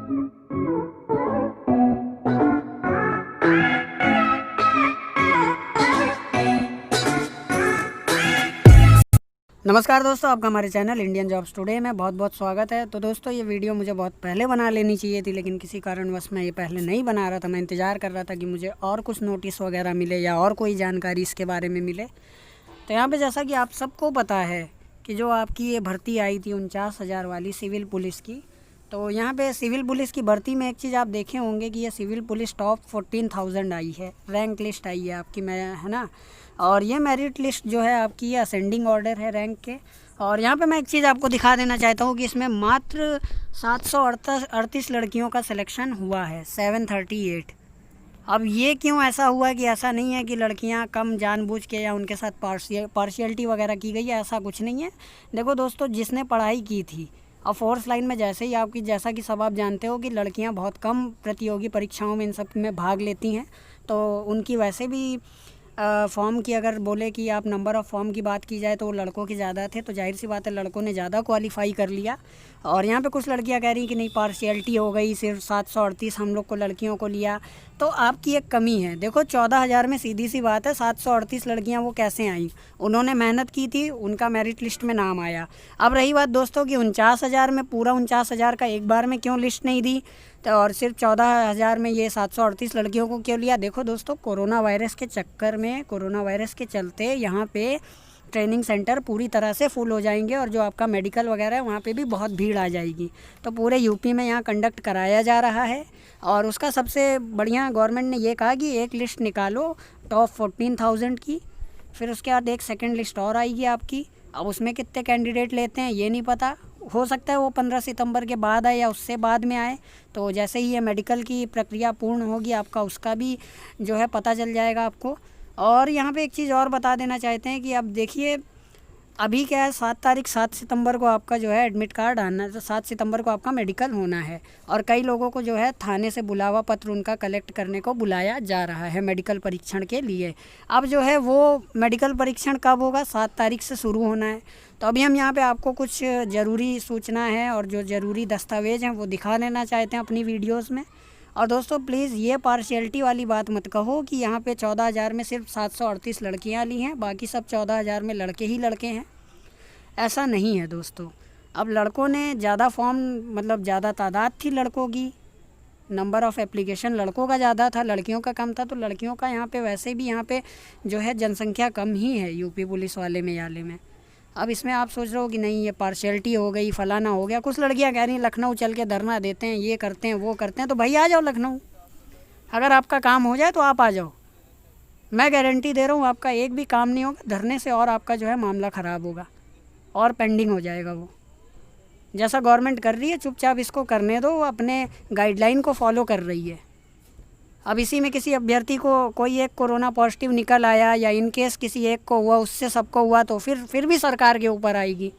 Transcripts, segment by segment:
नमस्कार दोस्तों, आपका हमारे चैनल इंडियन जॉब्स टुडे में बहुत बहुत स्वागत है। तो दोस्तों, ये वीडियो मुझे बहुत पहले बना लेनी चाहिए थी, लेकिन किसी कारणवश मैं ये पहले नहीं बना रहा था। मैं इंतज़ार कर रहा था कि मुझे और कुछ नोटिस वगैरह मिले या और कोई जानकारी इसके बारे में मिले। तो यहाँ पे जैसा कि आप सबको पता है कि जो आपकी ये भर्ती आई थी 49,000 वाली सिविल पुलिस की, तो यहाँ पे सिविल पुलिस की भर्ती में एक चीज़ आप देखे होंगे कि ये सिविल पुलिस टॉप 14,000 आई है, रैंक लिस्ट आई है आपकी, मैं है ना। और ये मेरिट लिस्ट जो है आपकी, ये असेंडिंग ऑर्डर है रैंक के। और यहाँ पे मैं एक चीज़ आपको दिखा देना चाहता हूँ कि इसमें मात्र 738 लड़कियों का सिलेक्शन हुआ है, 738। अब ये क्यों ऐसा हुआ कि ऐसा नहीं है कि लड़कियां कम जानबूझ के या उनके साथ पार्शियलिटी वगैरह की गई है, ऐसा कुछ नहीं है। देखो दोस्तों, जिसने पढ़ाई की थी, अब फोर्स लाइन में जैसे ही आपकी, जैसा कि सब आप जानते हो कि लड़कियां बहुत कम प्रतियोगी परीक्षाओं में इन सब में भाग लेती हैं, तो उनकी वैसे भी फॉर्म की अगर बोले कि आप नंबर ऑफ़ फॉर्म की बात की जाए तो वो लड़कों के ज़्यादा थे, तो जाहिर सी बात है लड़कों ने ज़्यादा क्वालिफाई कर लिया। और यहाँ पे कुछ लड़कियाँ कह रही कि नहीं, पार्शियलिटी हो गई, सिर्फ 738 हम लोग को लड़कियों को लिया, तो आपकी एक कमी है। देखो 14,000 में सीधी सी बात है 738 लड़कियाँ वो कैसे आईं? उन्होंने मेहनत की थी, उनका मेरिट लिस्ट में नाम आया। अब रही बात दोस्तों कि 49,000 में पूरा 49,000 का एक बार में क्यों लिस्ट नहीं दी, तो और सिर्फ 14,000 में ये 738 लड़कियों को क्यों लिया? देखो दोस्तों, कोरोना वायरस के चक्कर में, कोरोना वायरस के चलते यहाँ पे ट्रेनिंग सेंटर पूरी तरह से फुल हो जाएंगे और जो आपका मेडिकल वगैरह है वहाँ पे भी बहुत भीड़ आ जाएगी। तो पूरे यूपी में यहाँ कंडक्ट कराया जा रहा है और उसका सबसे बढ़िया गवर्नमेंट ने ये कहा कि एक लिस्ट निकालो टॉप 14,000 की, फिर उसके बाद एक सेकेंड लिस्ट और आएगी आपकी। अब उसमें कितने कैंडिडेट लेते हैं ये नहीं पता, हो सकता है वो 15 सितंबर के बाद आए या उससे बाद में आए। तो जैसे ही ये मेडिकल की प्रक्रिया पूर्ण होगी आपका, उसका भी जो है पता चल जाएगा आपको। और यहाँ पे एक चीज़ और बता देना चाहते हैं कि अब देखिए, अभी क्या है, 7 सितंबर को आपका जो है एडमिट कार्ड आना, तो 7 सितंबर को आपका मेडिकल होना है। और कई लोगों को जो है थाने से बुलावा पत्र उनका कलेक्ट करने को बुलाया जा रहा है मेडिकल परीक्षण के लिए। अब जो है वो मेडिकल परीक्षण कब होगा? 7 तारीख से शुरू होना है। तो अभी हम यहाँ पे आपको कुछ ज़रूरी सूचना है और जो ज़रूरी दस्तावेज़ हैं वो दिखा देना चाहते हैं अपनी वीडियोज़ में। और दोस्तों प्लीज़ ये पार्शियलिटी वाली बात मत कहो कि यहाँ पे 14,000 में सिर्फ 738 लड़कियाँ ली हैं, बाकी सब 14,000 में लड़के ही लड़के हैं। ऐसा नहीं है दोस्तों। अब लड़कों ने ज़्यादा फॉर्म, मतलब ज़्यादा तादाद थी लड़कों की, नंबर ऑफ़ एप्लीकेशन लड़कों का ज़्यादा था, लड़कियों का कम था। तो लड़कियों का यहाँ पे वैसे भी यहाँ पे जो है जनसंख्या कम ही है यूपी पुलिस वाले में, याले में। अब इसमें आप सोच रहे हो कि नहीं ये पार्शियलिटी हो गई, फलाना हो गया। कुछ लड़कियां कह रही हैं लखनऊ चल के धरना देते हैं, ये करते हैं, वो करते हैं। तो भाई आ जाओ लखनऊ, अगर आपका काम हो जाए तो आप आ जाओ। मैं गारंटी दे रहा हूँ आपका एक भी काम नहीं होगा धरने से, और आपका जो है मामला ख़राब होगा और पेंडिंग हो जाएगा। वो जैसा गवर्नमेंट कर रही है चुपचाप इसको करने दो, वो अपने गाइडलाइन को फॉलो कर रही है। अब इसी में किसी अभ्यर्थी को कोई एक कोरोना पॉजिटिव निकल आया या इन केस किसी एक को हुआ, उससे सबको हुआ, तो फिर भी सरकार के ऊपर आएगी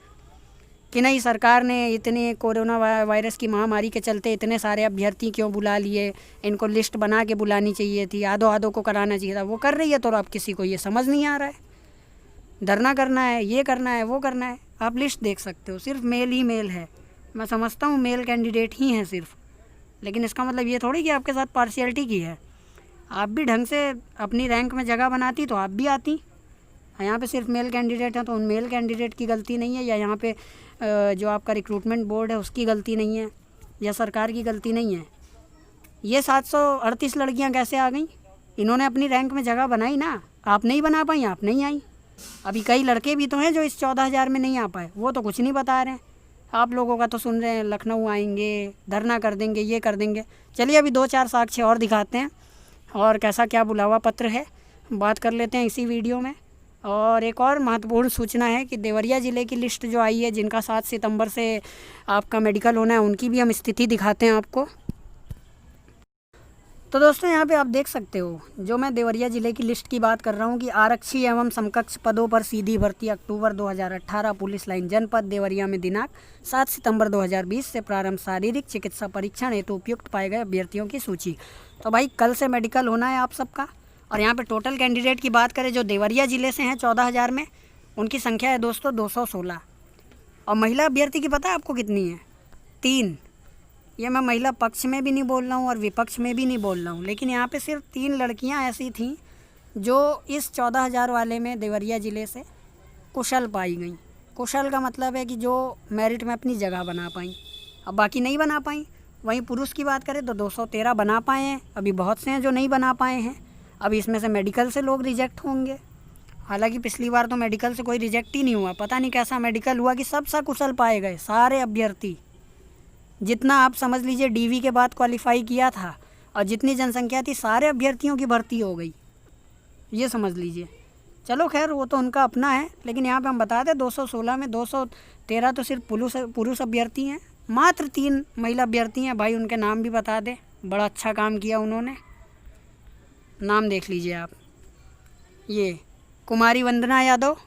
कि नहीं, सरकार ने इतने कोरोना वायरस की महामारी के चलते इतने सारे अभ्यर्थी क्यों बुला लिए, इनको लिस्ट बना के बुलानी चाहिए थी, आधो आधो को कराना चाहिए था। वो कर रही है तो अब किसी को ये समझ नहीं आ रहा है। धरना करना है, ये करना है, वो करना है। आप लिस्ट देख सकते हो, सिर्फ मेल ही मेल है। मैं समझता हूँ मेल कैंडिडेट ही हैं सिर्फ, लेकिन इसका मतलब ये थोड़ी कि आपके साथ पार्शियलिटी की है। आप भी ढंग से अपनी रैंक में जगह बनाती तो आप भी आती। यहाँ पे सिर्फ मेल कैंडिडेट हैं तो उन मेल कैंडिडेट की गलती नहीं है, या यहाँ पे जो आपका रिक्रूटमेंट बोर्ड है उसकी गलती नहीं है, या सरकार की गलती नहीं है। ये 738 लड़कियाँ कैसे आ गई? इन्होंने अपनी रैंक में जगह बनाई ना, आप नहीं बना पाई, आप नहीं आई। अभी कई लड़के भी तो हैं जो इस 14,000 में नहीं आ पाए, वो तो कुछ नहीं बता रहे हैं। आप लोगों का तो सुन रहे हैं लखनऊ आएंगे, धरना कर देंगे, ये कर देंगे। चलिए अभी 2-4 साक्ष्य और दिखाते हैं और कैसा क्या बुलावा पत्र है बात कर लेते हैं इसी वीडियो में। और एक और महत्वपूर्ण सूचना है कि देवरिया ज़िले की लिस्ट जो आई है, जिनका 7 सितंबर से आपका मेडिकल होना है, उनकी भी हम स्थिति दिखाते हैं आपको। तो दोस्तों यहाँ पे आप देख सकते हो, जो मैं देवरिया ज़िले की लिस्ट की बात कर रहा हूँ कि आरक्षी एवं समकक्ष पदों पर सीधी भर्ती अक्टूबर 2018 पुलिस लाइन जनपद देवरिया में दिनांक 7 सितंबर 2020 से प्रारंभ शारीरिक चिकित्सा परीक्षण हेतु उपयुक्त पाए गए अभ्यर्थियों की सूची। तो भाई कल से मेडिकल होना है आप सबका। और यहाँ पे टोटल कैंडिडेट की बात करें जो देवरिया ज़िले से हैं 14,000 में, उनकी संख्या है दोस्तों 216। और महिला अभ्यर्थी की पता है आपको कितनी है? 3। ये मैं महिला पक्ष में भी नहीं बोल रहा हूँ और विपक्ष में भी नहीं बोल रहा हूँ, लेकिन यहाँ पे सिर्फ 3 लड़कियाँ ऐसी थीं जो इस 14,000 वाले में देवरिया ज़िले से कुशल पाई गई। कुशल का मतलब है कि जो मेरिट में अपनी जगह बना पाई, अब बाकी नहीं बना पाई। वहीं पुरुष की बात करें तो 213 बना पाए हैं, अभी बहुत से हैं जो नहीं बना पाए हैं। अब इसमें से मेडिकल से लोग रिजेक्ट होंगे, हालांकि पिछली बार तो मेडिकल से कोई रिजेक्ट ही नहीं हुआ। पता नहीं कैसा मेडिकल हुआ कि सब सकुशल पाए गए, सारे अभ्यर्थी। जितना आप समझ लीजिए डीवी के बाद क्वालिफाई किया था और जितनी जनसंख्या थी, सारे अभ्यर्थियों की भर्ती हो गई, ये समझ लीजिए। चलो खैर वो तो उनका अपना है, लेकिन यहाँ पे हम बता दें 216 में 213 तो सिर्फ पुरुष अभ्यर्थी हैं, मात्र 3 महिला अभ्यर्थी हैं। भाई उनके नाम भी बता दें, बड़ा अच्छा काम किया उन्होंने। नाम देख लीजिए आप, ये कुमारी वंदना यादव,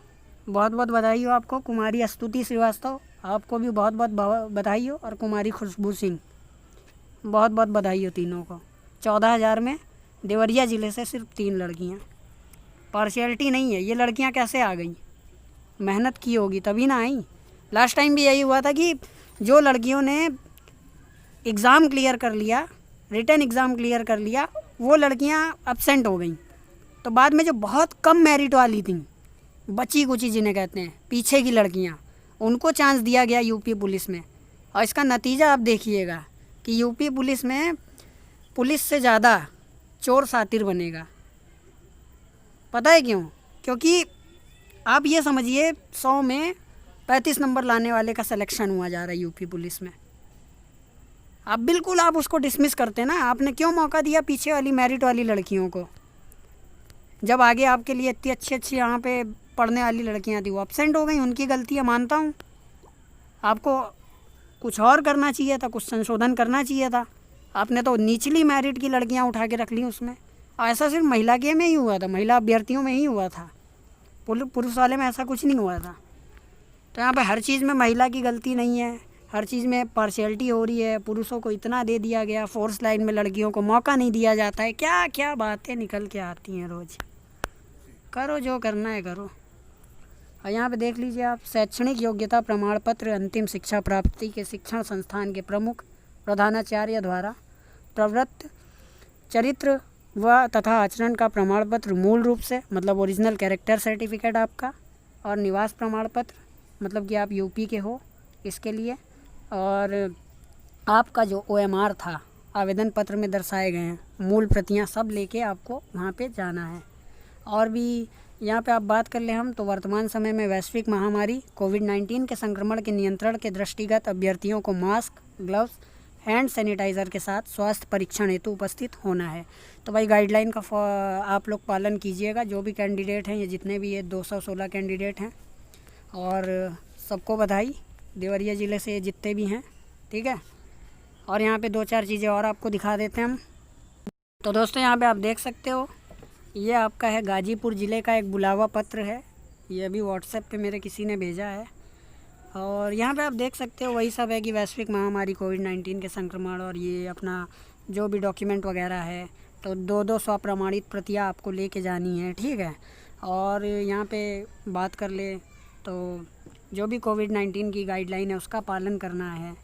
बहुत बहुत बधाई हो आपको। कुमारी स्तुति श्रीवास्तव, आपको भी बहुत बहुत बधाई हो। और कुमारी खुशबू सिंह, बहुत बहुत बधाई हो तीनों को। 14,000 में देवरिया ज़िले से सिर्फ 3 लड़कियाँ। पार्शियलिटी नहीं है, ये लड़कियाँ कैसे आ गई? मेहनत की होगी तभी ना आई। लास्ट टाइम भी यही हुआ था कि जो लड़कियों ने एग्ज़ाम क्लियर कर लिया, रिटन एग्ज़ाम क्लियर कर लिया, वो लड़कियाँ एब्सेंट हो गई। तो बाद में जो बहुत कम मेरिट वाली थी, बची कुची जिन्हें कहते हैं, पीछे की लड़कियाँ, उनको चांस दिया गया यूपी पुलिस में। और इसका नतीजा आप देखिएगा कि यूपी पुलिस में पुलिस से ज़्यादा चोर सातिर बनेगा। पता है क्यों? क्योंकि आप ये समझिए 100 में 35 नंबर लाने वाले का सिलेक्शन हुआ जा रहा है यूपी पुलिस में। आप बिल्कुल आप उसको डिसमिस करते ना, आपने क्यों मौका दिया पीछे वाली मेरिट वाली लड़कियों को, जब आगे आपके लिए इतनी अच्छी यहाँ पे पढ़ने वाली लड़कियाँ थी, वो एब्सेंट हो गई। उनकी गलती है, मानता हूँ। आपको कुछ और करना चाहिए था, कुछ संशोधन करना चाहिए था। आपने तो निचली मेरिट की लड़कियाँ उठा के रख ली उसमें। ऐसा सिर्फ महिला के में ही हुआ था, महिला अभ्यर्थियों में ही हुआ था, पुरुष वाले में ऐसा कुछ नहीं हुआ था। तो यहाँ पे हर चीज़ में महिला की गलती नहीं है, हर चीज़ में पार्शियलिटी हो रही है। पुरुषों को इतना दे दिया गया, फोर्स लाइन में लड़कियों को मौका नहीं दिया जाता है। क्या क्या बातें निकल के आती हैं रोज़। करो जो करना है करो। और यहाँ पे देख लीजिए आप, शैक्षणिक योग्यता प्रमाण पत्र अंतिम शिक्षा प्राप्ति के शिक्षण संस्थान के प्रमुख प्रधानाचार्य द्वारा प्रवृत्त चरित्र व तथा आचरण का प्रमाण पत्र, मूल रूप से मतलब ओरिजिनल कैरेक्टर सर्टिफिकेट आपका, और निवास प्रमाण पत्र मतलब कि आप यूपी के हो इसके लिए, और आपका जो OMR था आवेदन पत्र में दर्शाए गए हैं, मूल प्रतियां सब लेके आपको वहाँ पे जाना है। और भी यहाँ पे आप बात कर ले हम तो वर्तमान समय में वैश्विक महामारी कोविड-19 के संक्रमण के नियंत्रण के दृष्टिगत अभ्यर्थियों को मास्क, ग्लव्स, हैंड सैनिटाइज़र के साथ स्वास्थ्य परीक्षण हेतु उपस्थित होना है। तो भाई गाइडलाइन का आप लोग पालन कीजिएगा। जो भी कैंडिडेट हैं, ये जितने भी ये 216 कैंडिडेट हैं, और सबको बधाई देवरिया ज़िले से जितने भी हैं, ठीक है। और यहाँ पे 2-4 चीज़ें और आपको दिखा देते हैं हम। तो दोस्तों यहाँ पे आप देख सकते हो, ये आपका है गाजीपुर ज़िले का एक बुलावा पत्र है, ये अभी व्हाट्सएप पे मेरे किसी ने भेजा है। और यहाँ पे आप देख सकते हो वही सब है कि वैश्विक महामारी कोविड-19 के संक्रमण, और ये अपना जो भी डॉक्यूमेंट वगैरह है, तो 2-2 स्वप्रमाणित प्रतियाँ आपको लेके जानी है, ठीक है। और यहाँ पे बात कर ले तो जो भी कोविड-19 की गाइडलाइन है उसका पालन करना है।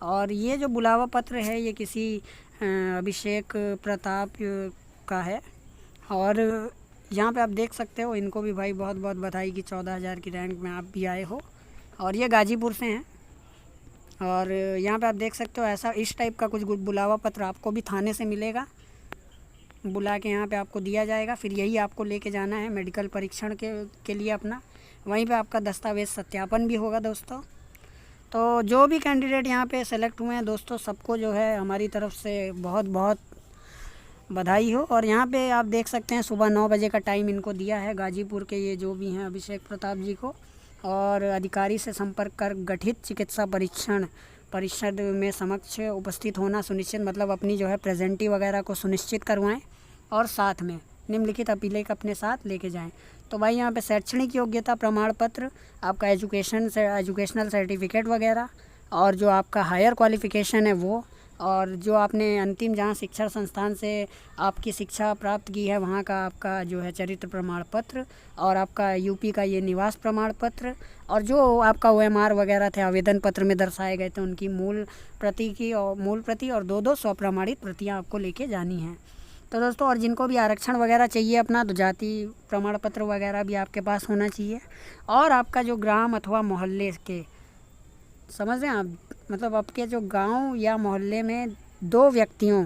और ये जो बुलावा पत्र है ये किसी अभिषेक प्रताप का है। और यहाँ पे आप देख सकते हो, इनको भी भाई बहुत बहुत बधाई कि 14,000 की रैंक में आप भी आए हो, और ये गाजीपुर से हैं। और यहाँ पे आप देख सकते हो ऐसा इस टाइप का कुछ बुलावा पत्र आपको भी थाने से मिलेगा, बुला के यहाँ पे आपको दिया जाएगा। फिर यही आपको लेके जाना है मेडिकल परीक्षण के लिए अपना, वहीं पे आपका दस्तावेज़ सत्यापन भी होगा दोस्तों। तो जो भी कैंडिडेट यहाँ पे सेलेक्ट हुए हैं दोस्तों, सबको जो है हमारी तरफ से बहुत बहुत बधाई हो। और यहाँ पे आप देख सकते हैं सुबह 9 बजे का टाइम इनको दिया है गाजीपुर के ये जो भी हैं अभिषेक प्रताप जी को। और अधिकारी से संपर्क कर गठित चिकित्सा परीक्षण परिषद में समक्ष उपस्थित होना सुनिश्चित, मतलब अपनी जो है प्रेजेंटी वगैरह को सुनिश्चित करवाएं, और साथ में निम्नलिखित अपीलें अपने साथ लेके जाएं। तो भाई यहाँ पे शैक्षणिक योग्यता प्रमाण पत्र, आपका एजुकेशनल सर्टिफिकेट वगैरह, और जो आपका हायर क्वालिफ़िकेशन है वो, और जो आपने अंतिम जहाँ शिक्षा संस्थान से आपकी शिक्षा प्राप्त की है वहाँ का आपका जो है चरित्र प्रमाण पत्र, और आपका यूपी का ये निवास प्रमाण पत्र, और जो आपका OMR वगैरह थे आवेदन पत्र में दर्शाए गए थे उनकी मूल प्रति और दो स्वप्रमाणित प्रतियाँ आपको लेके जानी हैं। तो दोस्तों, और जिनको भी आरक्षण वगैरह चाहिए अपना, तो जाति प्रमाण पत्र वगैरह भी आपके पास होना चाहिए। और आपका जो ग्राम अथवा मोहल्ले के, समझ रहे हैं आप, मतलब आपके जो गांव या मोहल्ले में 2 व्यक्तियों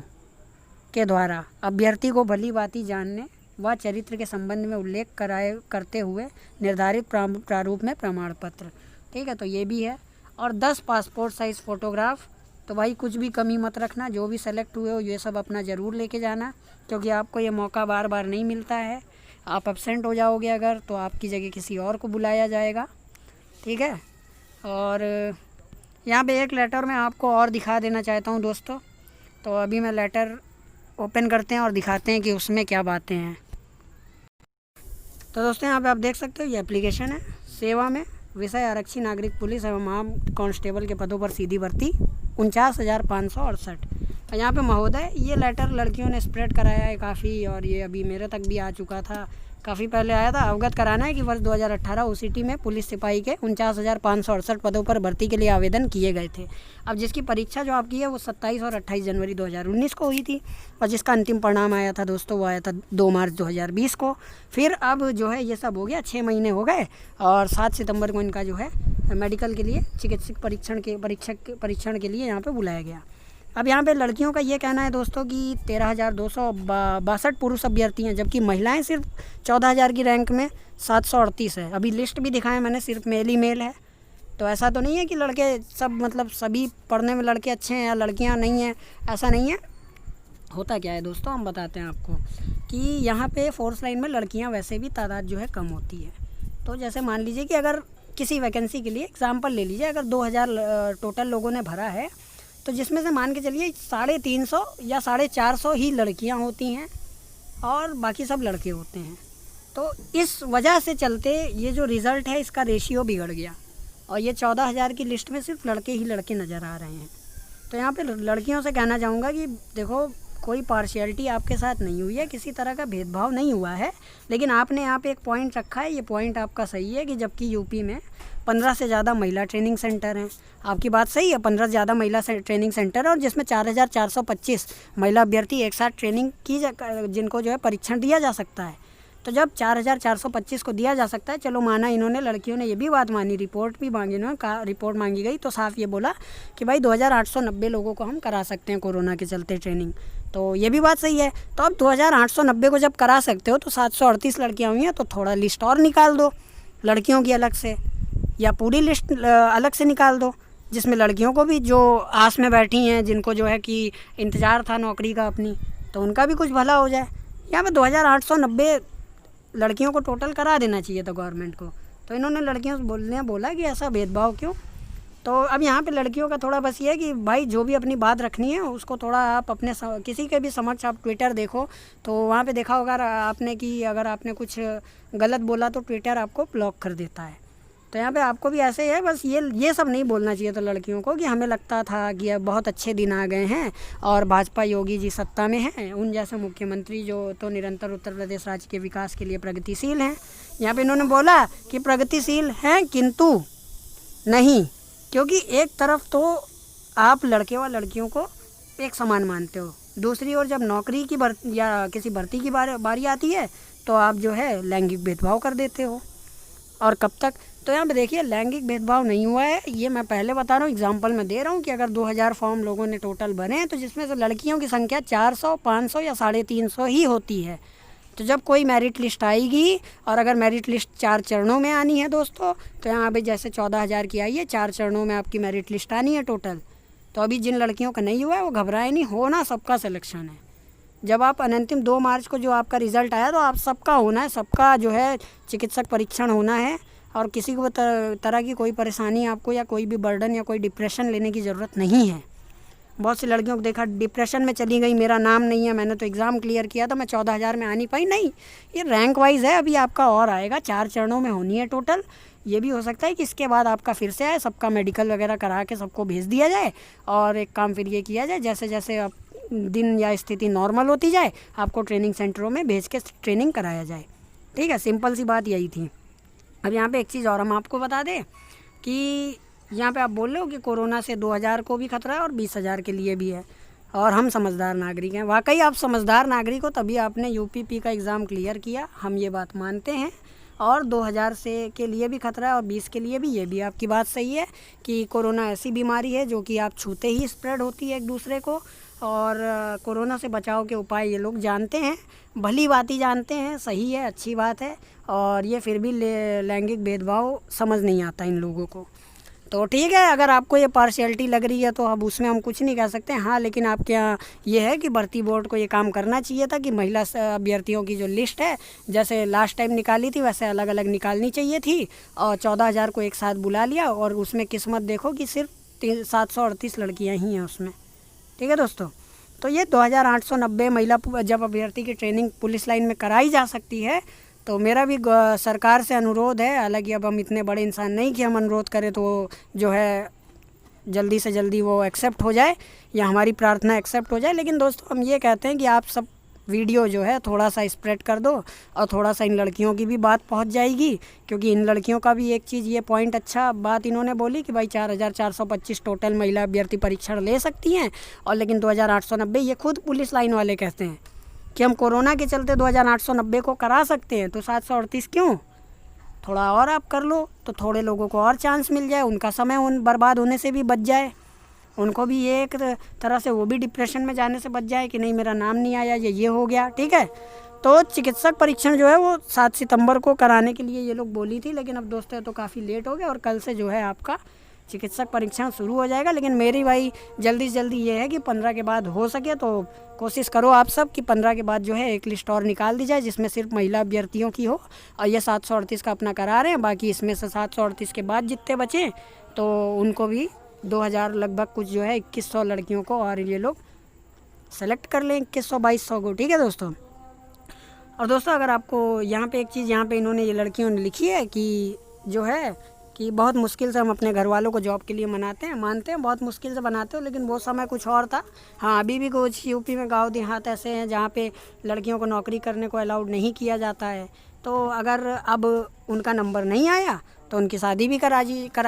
के द्वारा अभ्यर्थी को भली भांति जानने व चरित्र के संबंध में उल्लेख करते हुए निर्धारित प्रारूप में प्रमाण पत्र, ठीक है, तो ये भी है। और 10 पासपोर्ट साइज़ फ़ोटोग्राफ। तो भाई कुछ भी कमी मत रखना, जो भी सेलेक्ट हुए हो ये सब अपना ज़रूर लेके जाना, क्योंकि आपको ये मौका बार बार नहीं मिलता है। आप एब्सेंट हो जाओगे अगर, तो आपकी जगह किसी और को बुलाया जाएगा, ठीक है। और यहाँ पे एक लेटर मैं आपको और दिखा देना चाहता हूँ दोस्तों। तो अभी मैं लेटर ओपन करते हैं और दिखाते हैं कि उसमें क्या बातें हैं। तो दोस्तों, यहाँ पे आप देख सकते हो ये एप्लीकेशन है। सेवा में विषय आरक्षी नागरिक पुलिस एवं आम कांस्टेबल के पदों पर सीधी भर्ती 49,568। और यहाँ पे महोदय, ये लेटर लड़कियों ने स्प्रेड कराया है काफ़ी, और ये अभी मेरे तक भी आ चुका था, काफ़ी पहले आया था। अवगत कराना है कि वर्ष 2018 OCT में पुलिस सिपाही के 49,568 पदों पर भर्ती के लिए आवेदन किए गए थे। अब जिसकी परीक्षा जो आपकी है वो 27 और 28 जनवरी 2019 को हुई थी, और जिसका अंतिम परिणाम आया था दोस्तों वो आया था 2 मार्च 2020 को। फिर अब जो है ये सब हो गया, 6 महीने हो गए, और 7 सितंबर को इनका जो है मेडिकल के लिए चिकित्सक परीक्षण के लिए यहाँ पर बुलाया गया। अब यहाँ पे लड़कियों का ये कहना है दोस्तों कि 13,262 पुरुष अभ्यर्थी हैं, जबकि महिलाएं सिर्फ 14,000 की रैंक में 738 है। अभी लिस्ट भी दिखाएं मैंने, सिर्फ मेल ही मेल है। तो ऐसा तो नहीं है कि लड़के सब, मतलब सभी पढ़ने में लड़के अच्छे हैं या लड़कियाँ नहीं हैं, ऐसा नहीं है। होता क्या है दोस्तों, हम बताते हैं आपको कि यहाँ पे फोर्स लाइन में लड़कियाँ वैसे भी तादाद जो है कम होती है। तो जैसे मान लीजिए कि अगर किसी वैकेंसी के लिए एग्ज़ाम्पल ले लीजिए, अगर 2,000 टोटल लोगों ने भरा है, तो जिसमें से मान के चलिए 350 या 450 ही लड़कियां होती हैं और बाकी सब लड़के होते हैं। तो इस वजह से चलते ये जो रिज़ल्ट है इसका रेशियो बिगड़ गया, और ये 14,000 की लिस्ट में सिर्फ लड़के ही लड़के नज़र आ रहे हैं। तो यहाँ पे लड़कियों से कहना चाहूँगा कि देखो, कोई पार्शियलिटी आपके साथ नहीं हुई है, किसी तरह का भेदभाव नहीं हुआ है, लेकिन आपने यहाँ पे एक पॉइंट रखा है। ये पॉइंट आपका सही है कि जबकि यूपी में 15 से ज़्यादा महिला ट्रेनिंग सेंटर हैं। आपकी बात सही है, 15 से ज़्यादा महिला ट्रेनिंग सेंटर है, और जिसमें 4,425 महिला अभ्यर्थी एक साथ ट्रेनिंग जिनको जो है परीक्षण दिया जा सकता है। तो जब 4,425 को दिया जा सकता है, चलो माना इन्होंने, लड़कियों ने ये भी बात मानी, रिपोर्ट भी मांगी, इन्होंने रिपोर्ट मांगी गई तो साफ ये बोला कि भाई 2,890 लोगों को हम करा सकते हैं कोरोना के चलते ट्रेनिंग। तो ये भी बात सही है। तो अब 2,890 को जब करा सकते हो तो 738 लड़कियाँ हुई हैं, तो थोड़ा लिस्ट और निकाल दो लड़कियों की अलग से, या पूरी लिस्ट अलग से निकाल दो, जिसमें लड़कियों को भी जो आस में बैठी हैं, जिनको जो है कि इंतज़ार था नौकरी का अपनी, तो उनका भी कुछ भला हो जाए। यहाँ पे 2,890 लड़कियों को टोटल करा देना चाहिए था गवर्नमेंट को। तो इन्होंने लड़कियों से बोला कि ऐसा भेदभाव क्यों। तो अब यहाँ पे लड़कियों का थोड़ा बस ये है कि भाई जो भी अपनी बात रखनी है उसको थोड़ा आप अपने किसी के भी समक्ष, आप ट्विटर देखो तो वहाँ पे देखा होगा आपने कि अगर आपने कुछ गलत बोला तो ट्विटर आपको ब्लॉक कर देता है। तो यहाँ पे आपको भी ऐसे ही है, बस ये सब नहीं बोलना चाहिए था लड़कियों को कि हमें लगता था कि अब बहुत अच्छे दिन आ गए हैं और भाजपा योगी जी सत्ता में हैं, उन जैसे मुख्यमंत्री जो तो निरंतर उत्तर प्रदेश राज्य के विकास के लिए प्रगतिशील हैं। यहाँ पे इन्होंने बोला कि प्रगतिशील हैं किंतु नहीं, क्योंकि एक तरफ तो आप लड़के व लड़कियों को एक समान मानते हो, दूसरी ओर जब नौकरी की या किसी भर्ती की बारी आती है तो आप जो है लैंगिक भेदभाव कर देते हो। और कब तक? तो यहाँ पे देखिए लैंगिक भेदभाव नहीं हुआ है, ये मैं पहले बता रहा हूँ, एग्जांपल मैं दे रहा हूँ कि अगर 2,000 फॉर्म लोगों ने टोटल भरे हैं तो जिसमें से लड़कियों की संख्या 400, 500 या 350 ही होती है। तो जब कोई मेरिट लिस्ट आएगी, और अगर मेरिट लिस्ट 4 चरणों में आनी है दोस्तों, तो यहाँ पे जैसे 14,000 की आई है, 4 चरणों में आपकी मेरिट लिस्ट आनी है टोटल। तो अभी जिन लड़कियों का नहीं हुआ है वो घबराए नहीं, होना सबका सिलेक्शन है। जब आप अनंतिम 2 मार्च को जो आपका रिज़ल्ट आया तो आप सबका होना है, सबका जो है चिकित्सक परीक्षण होना है, और किसी को तरह की कोई परेशानी आपको या कोई भी बर्डन या कोई डिप्रेशन लेने की ज़रूरत नहीं है। बहुत सी लड़कियों को देखा डिप्रेशन में चली गई, मेरा नाम नहीं है, मैंने तो एग्ज़ाम क्लियर किया था, मैं 14,000 में आ नहीं पाई। नहीं, ये रैंक वाइज है, अभी आपका और आएगा, 4 चरणों में होनी है टोटल। ये भी हो सकता है कि इसके बाद आपका फिर से आए, सबका मेडिकल वगैरह करा के सबको भेज दिया जाए और एक काम फिर ये किया जाए, जैसे जैसे अब दिन या स्थिति नॉर्मल होती जाए आपको ट्रेनिंग सेंटरों में भेज के ट्रेनिंग कराया जाए। ठीक है, सिंपल सी बात यही थी। अब यहाँ पे एक चीज़ और हम आपको बता दें कि यहाँ पे आप बोल रहे हो कि कोरोना से 2000 को भी खतरा है और 20,000 के लिए भी है और हम समझदार नागरिक हैं। वाकई आप समझदार नागरिक हो, तभी आपने यूपीपी का एग्ज़ाम क्लियर किया, हम ये बात मानते हैं। और 2000 से के लिए भी खतरा है और 20 के लिए भी, ये भी आपकी बात सही है कि कोरोना ऐसी बीमारी है जो कि आप छूते ही स्प्रेड होती है एक दूसरे को। और कोरोना से बचाव के उपाय ये लोग जानते हैं, भली बात ही जानते हैं, सही है, अच्छी बात है। और ये फिर भी लैंगिक भेदभाव समझ नहीं आता इन लोगों को। तो ठीक है, अगर आपको ये पार्शियलिटी लग रही है तो अब उसमें हम कुछ नहीं कह सकते। हाँ, लेकिन आपके यहाँ ये है कि भर्ती बोर्ड को ये काम करना चाहिए था कि महिला अभ्यर्थियों की जो लिस्ट है जैसे लास्ट टाइम निकाली थी वैसे अलग अलग निकालनी चाहिए थी और 14,000 को एक साथ बुला लिया और उसमें किस्मत देखो कि सिर्फ 738 लड़कियाँ ही हैं उसमें। ठीक है दोस्तों, तो ये 2890 महिला जब अभ्यर्थी की ट्रेनिंग पुलिस लाइन में कराई जा सकती है तो मेरा भी सरकार से अनुरोध है, हालांकि अब हम इतने बड़े इंसान नहीं कि हम अनुरोध करें तो जो है जल्दी से जल्दी वो एक्सेप्ट हो जाए या हमारी प्रार्थना एक्सेप्ट हो जाए, लेकिन दोस्तों हम ये कहते हैं कि आप सब वीडियो जो है थोड़ा सा स्प्रेड कर दो और थोड़ा सा इन लड़कियों की भी बात पहुंच जाएगी, क्योंकि इन लड़कियों का भी एक चीज़ ये पॉइंट अच्छा बात इन्होंने बोली कि भाई 4425 टोटल महिला अभ्यर्थी परीक्षण ले सकती हैं और लेकिन 2890 ये खुद पुलिस लाइन वाले कहते हैं कि हम कोरोना के चलते 2890 को करा सकते हैं, तो 738 क्यों? थोड़ा और आप कर लो तो थोड़े लोगों को और चांस मिल जाए, उनका समय उन बर्बाद होने से भी बच जाए, उनको भी ये एक तरह से वो भी डिप्रेशन में जाने से बच जाए कि नहीं मेरा नाम नहीं आया ये हो गया। ठीक है, तो चिकित्सक परीक्षण जो है वो 7 सितंबर को कराने के लिए ये लोग बोली थी, लेकिन अब दोस्तों तो काफ़ी लेट हो गया और कल से जो है आपका चिकित्सक परीक्षण शुरू हो जाएगा। लेकिन मेरी भाई जल्दी से जल्दी ये है कि 15 के बाद हो सके तो कोशिश करो आप सब कि 15 के बाद जो है एक लिस्ट और निकाल दी जाए जिसमें सिर्फ महिला अभ्यर्थियों की हो। और ये 738 का अपना करा रहे हैं, बाकी इसमें से 738 के बाद जितने बचे तो उनको भी 2000 लगभग कुछ जो है 2100 लड़कियों को और ये लोग सेलेक्ट कर लें 2100-2200 को। ठीक है दोस्तों, और दोस्तों अगर आपको यहाँ पे एक चीज़ यहाँ पे इन्होंने ये लड़कियों ने लिखी है कि जो है कि बहुत मुश्किल से हम अपने घर वालों को जॉब के लिए मानते हैं, बहुत मुश्किल से बनाते हो, लेकिन वो समय कुछ और था। हाँ, अभी भी कुछ यूपी में गांव देहात ऐसे हैं जहाँ पे लड़कियों को नौकरी करने को अलाउड नहीं किया जाता है, तो अगर अब उनका नंबर नहीं आया तो उनकी शादी भी करा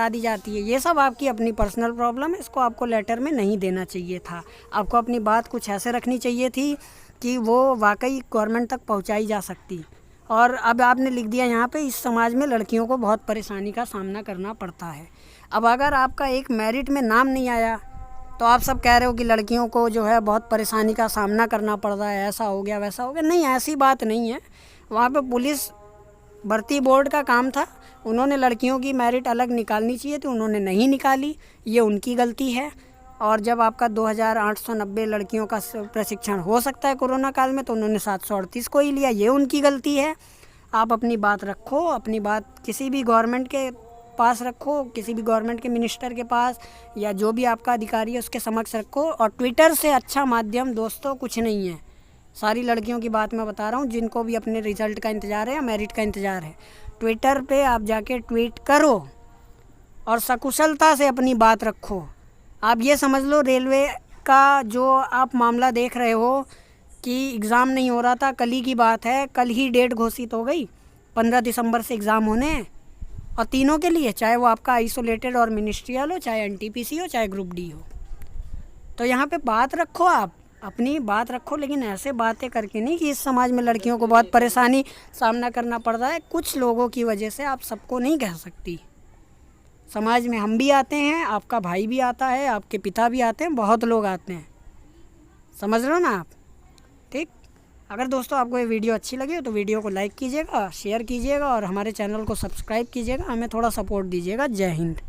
दी जाती है। ये सब आपकी अपनी पर्सनल प्रॉब्लम है, इसको आपको लेटर में नहीं देना चाहिए था। आपको अपनी बात कुछ ऐसे रखनी चाहिए थी कि वो वाकई गवर्नमेंट तक पहुँचाई जा सकती। और अब आपने लिख दिया यहाँ पे इस समाज में लड़कियों को बहुत परेशानी का सामना करना पड़ता है। अब अगर आपका एक मेरिट में नाम नहीं आया तो आप सब कह रहे हो कि लड़कियों को जो है बहुत परेशानी का सामना करना पड़ रहा है, ऐसा हो गया वैसा हो गया। नहीं, ऐसी बात नहीं है। वहाँ पे पुलिस भर्ती बोर्ड का काम था, उन्होंने लड़कियों की मेरिट अलग निकालनी चाहिए थी, उन्होंने नहीं निकाली, ये उनकी गलती है। और जब आपका 2890 लड़कियों का प्रशिक्षण हो सकता है कोरोना काल में तो उन्होंने 738 को ही लिया, ये उनकी गलती है। आप अपनी बात रखो, अपनी बात किसी भी गवर्नमेंट के पास रखो, किसी भी गवर्नमेंट के मिनिस्टर के पास या जो भी आपका अधिकारी है उसके समक्ष रखो। और ट्विटर से अच्छा माध्यम दोस्तों कुछ नहीं है। सारी लड़कियों की बात मैं बता रहा हूँ जिनको भी अपने रिजल्ट का इंतज़ार है या मेरिट का इंतज़ार है, ट्विटर पे आप जाके ट्वीट करो और सकुशलता से अपनी बात रखो। आप ये समझ लो रेलवे का जो आप मामला देख रहे हो कि एग्ज़ाम नहीं हो रहा था, कल ही की बात है, कल ही डेट घोषित हो गई, 15 दिसंबर से एग्ज़ाम होने हैं और तीनों के लिए, चाहे वो आपका आइसोलेटेड और मिनिस्ट्रियल हो, चाहे एनटीपीसी हो, चाहे ग्रुप डी हो। तो यहाँ पे बात रखो, आप अपनी बात रखो, लेकिन ऐसे बातें करके नहीं कि इस समाज में लड़कियों को बहुत परेशानी सामना करना पड़ रहा है कुछ लोगों की वजह से। आप सबको नहीं कह सकती, समाज में हम भी आते हैं, आपका भाई भी आता है, आपके पिता भी आते हैं, बहुत लोग आते हैं, समझ रहे हो ना आप। ठीक, अगर दोस्तों आपको ये वीडियो अच्छी लगी हो तो वीडियो को लाइक कीजिएगा, शेयर कीजिएगा और हमारे चैनल को सब्सक्राइब कीजिएगा, हमें थोड़ा सपोर्ट दीजिएगा। जय हिंद।